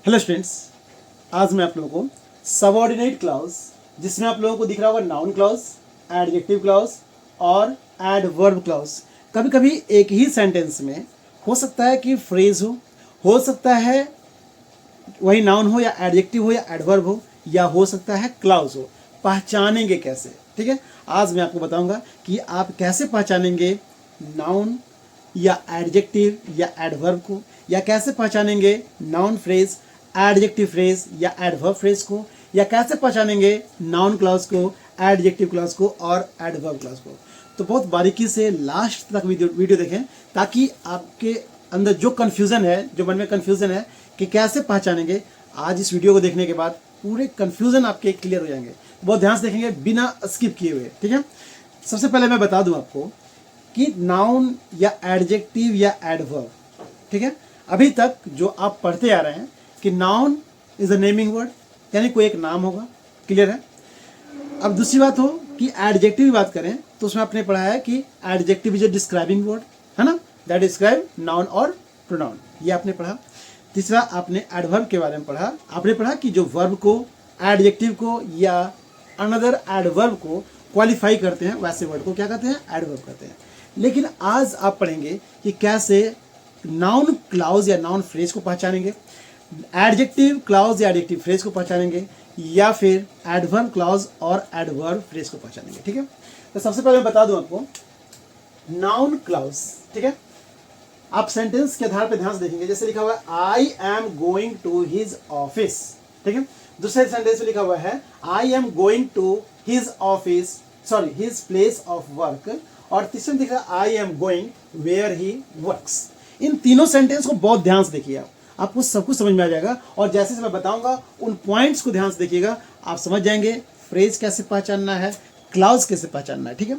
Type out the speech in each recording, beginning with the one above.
Hello students, आज मैं आप लोगों को सबऑर्डिनेट क्लॉज, जिसमें आप लोगों को दिख रहा होगा नाउन क्लॉज, एडजेक्टिव क्लॉज और एडवर्ब क्लॉज। कभी कभी एक ही सेंटेंस में हो सकता है कि फ्रेज हो सकता है वही नाउन हो या एडजेक्टिव हो या एडवर्ब हो सकता है क्लॉज हो। पहचानेंगे कैसे? ठीक है, आज मैं आपको बताऊंगा कि आप कैसे पहचानेंगे नाउन या एडजेक्टिव या एडवर्ब को, या कैसे पहचानेंगे नाउन फ्रेज, एडजेक्टिव फ्रेज या एडवर्ब फ्रेज को, या कैसे पहचानेंगे नाउन क्लॉज को, एडजेक्टिव क्लॉज को और एडवर्ब क्लॉज को। तो बहुत बारीकी से लास्ट तक वीडियो देखें, ताकि आपके अंदर जो कन्फ्यूज़न है, जो मन में कन्फ्यूज़न है कि कैसे पहचानेंगे, आज इस वीडियो को देखने के बाद पूरे कन्फ्यूज़न आपके क्लियर हो जाएंगे। बहुत ध्यान से देखेंगे बिना स्किप किए हुए। ठीक है, सबसे पहले मैं बता दूं आपको कि नाउन या एडजेक्टिव या एडवर्ब, ठीक है, अभी तक जो आप पढ़ते आ रहे हैं कि noun is a naming word, यानी कोई एक नाम होगा, क्लियर है। अब दूसरी बात हो कि एडजेक्टिव की बात करें तो उसमें आपने पढ़ा है कि adjective is a describing word, है ना, दैट डिस्क्राइब नाउन और प्रोनाउन, ये आपने पढ़ा। तीसरा आपने एडवर्ब के बारे में पढ़ा, आपने पढ़ा कि जो वर्ब को, एडजेक्टिव को या अनदर एडवर्ब को क्वालिफाई करते हैं, वैसे वर्ड को क्या कहते हैं? एडवर्ब कहते हैं। लेकिन आज आप पढ़ेंगे कि कैसे नाउन क्लाउज या नाउन फ्रेज को पहचानेंगे, एडजेक्टिव क्लाउज या एडजेक्टिव फ्रेज को पहचानेंगे, या फिर एडवर्ब क्लाउज और एडवर्ब फ्रेज को पहचानेंगे। ठीक है, तो सबसे पहले मैं बता दूं आपको नाउन क्लाउज। ठीक है, आप सेंटेंस के आधार पर ध्यान से देखेंगे, जैसे लिखा हुआ है I am going to his office. ठीक है, दूसरे सेंटेंस में लिखा हुआ है I am going to his office, sorry his place of work, और तीसरे में दिख रहा है I am going where he works. इन तीनों सेंटेंस को बहुत ध्यान से देखिए, आपको सब कुछ समझ में आ जाएगा। और जैसे मैं बताऊंगा उन पॉइंट्स को ध्यान से देखिएगा, आप समझ जाएंगे फ्रेज कैसे पहचानना है, क्लाउज कैसे पहचानना है। ठीक है,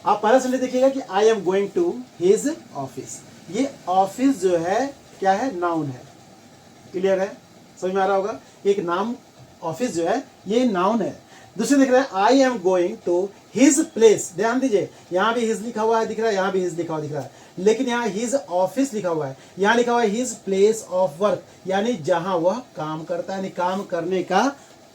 आप पहला सेंटेंस देखिएगा कि I am going to his office. ये ऑफिस जो है क्या है? नाउन है, क्लियर है, समझ में आ रहा होगा। एक नाम ऑफिस जो है ये नाउन है। दूसरे देख रहे हैं I am going to his place, ध्यान दीजिए, यहाँ भी हिज लिखा हुआ है दिख रहा है, यहाँ भी हिज लिखा हुआ दिख रहा है, लेकिन यहाँ हिज ऑफिस लिखा हुआ है, यहाँ लिखा हुआ है हिज प्लेस ऑफ वर्क, यानी जहां वह काम करता है, यानी काम करने का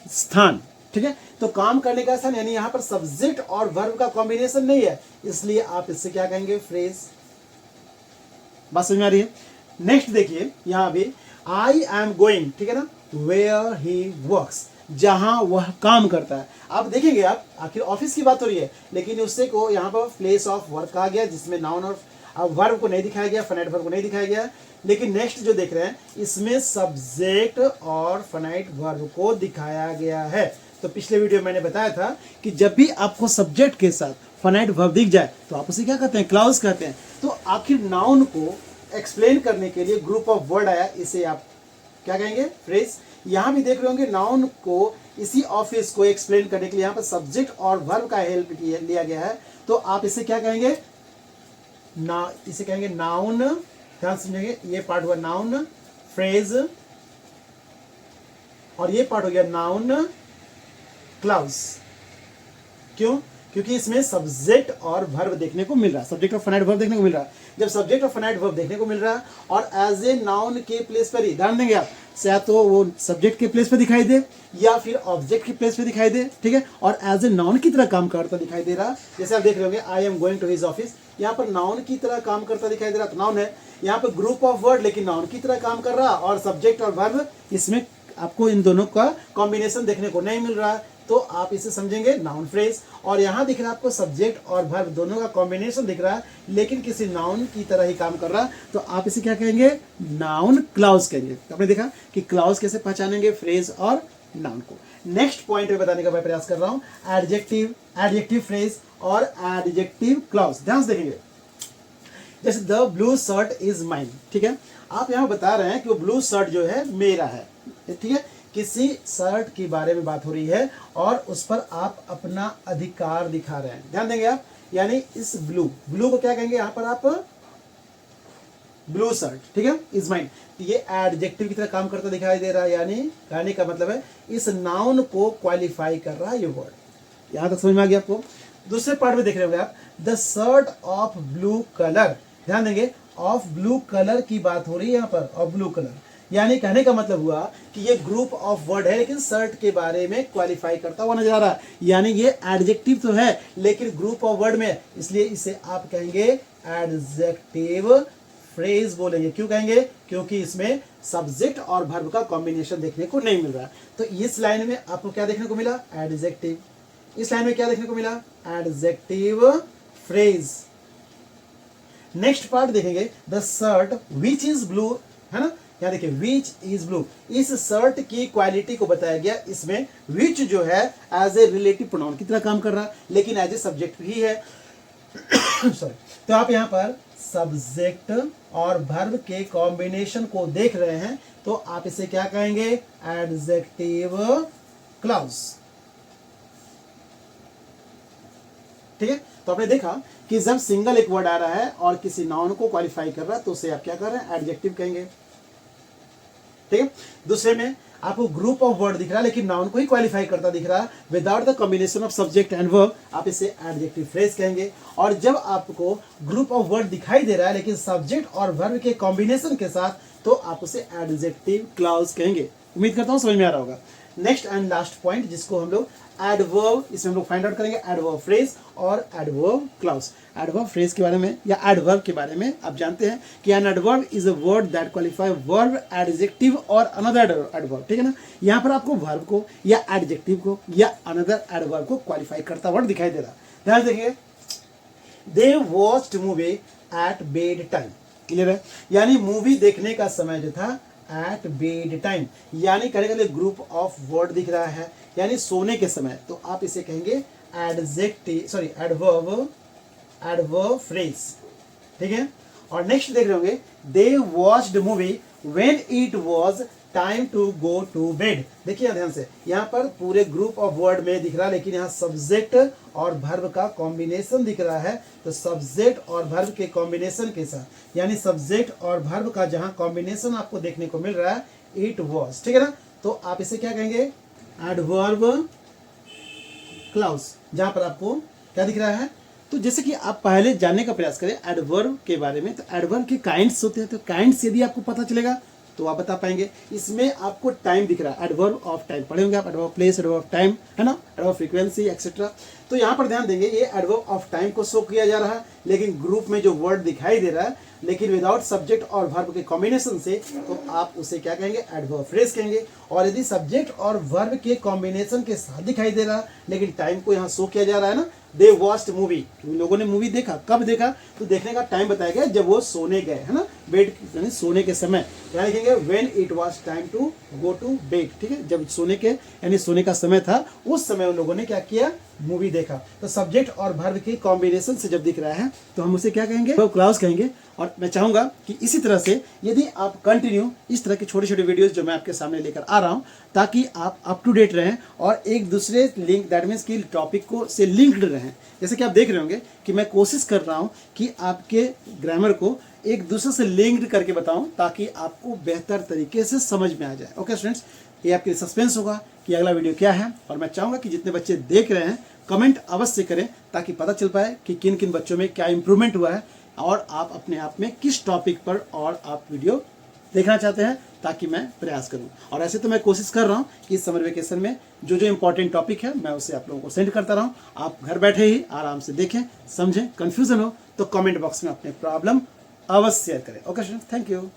स्थान। ठीक है, तो काम करने का स्थान, यानी यहाँ पर सब्जेक्ट और वर्ब का कॉम्बिनेशन नहीं है, इसलिए आप इससे क्या कहेंगे? फ्रेज। बात समझ में आ रही है? नेक्स्ट देखिए, यहाँ भी आई एम गोइंग, ठीक है ना, वेयर ही वर्क्स, जहां वह काम करता है। आप देखेंगे, आप आखिर ऑफिस की बात हो रही है, लेकिन उससे को यहाँ पर प्लेस ऑफ वर्क कहा गया, जिसमें नाउन और वर्ब को नहीं दिखाया गया, फाइनाइट वर्ब को नहीं दिखाया गया। लेकिन नेक्स्ट जो देख रहे हैं इसमें सब्जेक्ट और फाइनाइट वर्ब को दिखाया गया है। तो पिछले वीडियो में मैंने बताया था कि जब भी आपको सब्जेक्ट के साथ फाइनाइट वर्ब दिख जाए तो आप उसे क्या कहते हैं? क्लाउज कहते हैं। तो आखिर नाउन को एक्सप्लेन करने के लिए ग्रुप ऑफ वर्ड आया, इसे आप क्या कहेंगे? फ्रेज। यहाँ भी देख रहे होंगे नाउन को, इसी ऑफिस को एक्सप्लेन करने के लिए यहाँ पर सब्जेक्ट और वर्ब का हेल्प लिया गया है, तो आप इसे क्या कहेंगे? इसे कहेंगे नाउन। ध्यान समझेंगे, ये पार्ट हुआ नाउन फ्रेज और ये पार्ट हो गया नाउन क्लाउज। क्यों? क्योंकि इसमें सब्जेक्ट और वर्ब देखने को मिल रहा है, सब्जेक्ट और फाइनाइट वर्ब देखने को मिल रहा है। जब सब्जेक्ट और फाइनाइट वर्ब देखने को मिल रहा है और एज ए नाउन के प्लेस पर ही, ध्यान देंगे आप, या तो वो सब्जेक्ट के प्लेस पे दिखाई दे या फिर ऑब्जेक्ट के प्लेस पे दिखाई दे, ठीक है, और एज ए नाउन की तरह काम करता दिखाई दे रहा। जैसे आप देख रहे होंगे I am going to his office, यहाँ पर नाउन की तरह काम करता दिखाई दे रहा, तो नाउन है। यहाँ पर ग्रुप ऑफ वर्ड लेकिन नाउन की तरह काम कर रहा, और सब्जेक्ट और वर्ब, इसमें आपको इन दोनों का कॉम्बिनेशन देखने को नहीं मिल रहा है, तो आप इसे समझेंगे नाउन फ्रेज। और यहाँ दिख रहा है आपको सब्जेक्ट और वर्ब दोनों का कॉम्बिनेशन दिख रहा है, लेकिन किसी नाउन की तरह ही काम कर रहा है, तो आप इसे क्या कहेंगे? नाउन क्लाउज कहेंगे। तो आपने देखा कि क्लाउज कैसे पहचानेंगे फ्रेज और नाउन को। नेक्स्ट पॉइंट में बताने का मैं प्रयास कर रहा हूँ एडजेक्टिव फ्रेज और एडजेक्टिव क्लाउज। ध्यान से देखेंगे, जैसे the blue shirt is mine, ठीक है, आप यहाँ बता रहे हैं कि वो ब्लू शर्ट जो है मेरा है, ठीक है, किसी शर्ट के बारे में बात हो रही है और उस पर आप अपना अधिकार दिखा रहे हैं। ध्यान देंगे आप, यानी इस ब्लू को क्या कहेंगे? यहाँ पर आप ब्लू शर्ट, ठीक है, इज माइन, ये एडजेक्टिव की तरह काम करता दिखाई दे रहा है, यानी कहने का मतलब है इस नाउन को क्वालिफाई कर रहा है ये वर्ड। यहां तक समझ में आ गया आपको? दूसरे पार्ट में देख रहे होंगे आप, the shirt of blue colour, ध्यान देंगे, ऑफ ब्लू कलर की बात हो रही है यहाँ पर, ऑफ ब्लू कलर, यानी कहने का मतलब हुआ कि ये ग्रुप ऑफ वर्ड है लेकिन सर्ट के बारे में क्वालिफाई करता हुआ नजर आ रहा है, यानी ये एडजेक्टिव तो है लेकिन ग्रुप ऑफ वर्ड में, इसलिए इसे आप कहेंगे एडजेक्टिव फ्रेज बोलेंगे। क्यों कहेंगे? क्योंकि इसमें सब्जेक्ट और वर्ब का कॉम्बिनेशन देखने को नहीं मिल रहा है। तो इस लाइन में आपको क्या देखने को मिला? एडजेक्टिव। इस लाइन में क्या देखने को मिला? Adjective phrase. नेक्स्ट पार्ट देखेंगे, the shirt which is blue, है ना, यहाँ देखिए विच इज ब्लू, इस शर्ट की क्वालिटी को बताया गया। इसमें विच जो है एज ए रिलेटिव प्रोनाउन की तरह काम कर रहा है लेकिन एज ए सब्जेक्ट भी है। सॉरी, तो आप यहाँ पर सब्जेक्ट और वर्ब के कॉम्बिनेशन को देख रहे हैं, तो आप इसे क्या कहेंगे? Adjective clause. ठीक है, तो आपने देखा कि जब सिंगल एक वर्ड आ रहा है और किसी नाउन को क्वालिफाई कर रहा है तो उसे आप क्या कर रहे हैं? एडजेक्टिव कहेंगे। ठीक है, दूसरे में आपको ग्रुप ऑफ वर्ड दिख रहा है लेकिन नाउन को ही क्वालिफाई करता दिख रहा है without the combination of subject and verb, आप इसे एडजेक्टिव फ्रेज कहेंगे। और जब आपको ग्रुप ऑफ वर्ड दिखाई दे रहा है लेकिन सब्जेक्ट और वर्ब के कॉम्बिनेशन के साथ, तो आप उसे एडजेक्टिव क्लॉज कहेंगे। उम्मीद करता हूं समझ में आ रहा होगा। नेक्स्ट एंड लास्ट पॉइंट जिसको हम लोग एडवर्ब, इसमें हम लोग फाइंड आउट करेंगे एडवर्ब फ्रेज और एडवर्ब क्लॉज। एडवर्ब फ्रेज के बारे में या एडवर्ब के बारे में आप जानते हैं कि an adverb is a word that qualify verb, adjective और अनदर एडवर्ब। ठीक है ना, यहाँ पर आपको वर्ब को या एडजेक्टिव को या अनदर एडवर्ब को क्वालिफाई करता वर्ड दिखाई दे रहा है। ध्यान देखेंगे, they watched movie at bedtime. Clear है, यानी मूवी देखने का समय जो था एट बेड टाइम, यानी कहने का ग्रुप ऑफ वर्ड दिख रहा है यानी सोने के समय, तो आप इसे कहेंगे adjective, sorry adverb, adverb phrase. ठीक है, और नेक्स्ट देख रहे होंगे, they watched movie when it was time to go to bed. देखिए ध्यान से, यहाँ पर पूरे ग्रुप ऑफ वर्ड में दिख रहा है लेकिन यहाँ सब्जेक्ट और वर्ब का कॉम्बिनेशन दिख रहा है। तो सब्जेक्ट और वर्ब के कॉम्बिनेशन के साथ, यानी सब्जेक्ट और वर्ब का जहाँ कॉम्बिनेशन आपको देखने को मिल रहा है, इट वॉज। ठीक है ना, तो आप इसे क्या कहेंगे? Adverb clause. जहां पर आपको क्या दिख रहा है, तो जैसे कि आप पहले जानने का प्रयास करें एडवर्ब के बारे में, तो एडवर्ब के काइंड्स होते हैं, तो काइंड्स यदि आपको पता चलेगा तो आप बता पाएंगे। इसमें आपको टाइम दिख रहा है, एडवर्ब ऑफ टाइम पढ़े होंगे आप, एडवर्ब प्लेस, एडवर्ब टाइम, है ना, एडवर्ब फ्रीक्वेंसी एक्सेट्रा। तो यहाँ पर ध्यान देंगे, ये एडवर्ब ऑफ टाइम को शो किया जा रहा है लेकिन ग्रुप में जो वर्ड दिखाई दे रहा है लेकिन विदाउट सब्जेक्ट और वर्ब के कॉम्बिनेशन से, तो आप उसे क्या कहेंगे? एडवर्ब फ्रेज कहेंगे। और यदि सब्जेक्ट और वर्ब के कॉम्बिनेशन के साथ दिखाई दे रहा है लेकिन टाइम को यहाँ शो किया जा रहा है ना, दे वॉच्ड मूवी, लोगों ने मूवी देखा, कब देखा? तो देखने का टाइम बताया गया जब वो सोने गए, है ना, बेड यानी सोने के समय। क्या लिखेंगे? When it was time to go to bed. ठीक है, जब सोने के यानी सोने का समय था, उस समय उन लोगों ने क्या किया? मूवी देखा। तो सब्जेक्ट और वर्ब के कॉम्बिनेशन से जब दिख रहा है तो हम उसे क्या कहेंगे? क्लॉज कहेंगे। और मैं चाहूंगा कि इसी तरह से यदि आप कंटिन्यू इस तरह के छोटे छोटे वीडियोस जो मैं आपके सामने लेकर आ रहा हूं, ताकि आप अप टू डेट रहें और एक दूसरे लिंक, दैट मीन्स कि टॉपिक को से लिंक्ड रहें। जैसे कि आप देख रहे होंगे कि मैं कोशिश कर रहा हूं कि आपके ग्रामर को एक दूसरे से लिंक्ड करके बताऊं ताकि आपको बेहतर तरीके से समझ में आ जाए। ओके स्टूडेंट्स, ये आपके लिए सस्पेंस होगा कि अगला वीडियो क्या है, और मैं चाहूंगा कि जितने बच्चे देख रहे हैं कमेंट अवश्य करें ताकि पता चल पाए कि किन किन बच्चों में क्या इंप्रूवमेंट हुआ है और आप अपने आप में किस टॉपिक पर और आप वीडियो देखना चाहते हैं, ताकि मैं प्रयास करूं। और ऐसे तो मैं कोशिश कर रहा हूं कि इस समर वेकेशन में जो जो इंपॉर्टेंट टॉपिक है मैं उसे आप लोगों को सेंड करता रहूं। आप घर बैठे ही आराम से देखें, समझें, कंफ्यूजन हो तो कमेंट बॉक्स में अपने प्रॉब्लम अवश्य शेयर करें। Okay students, thank you.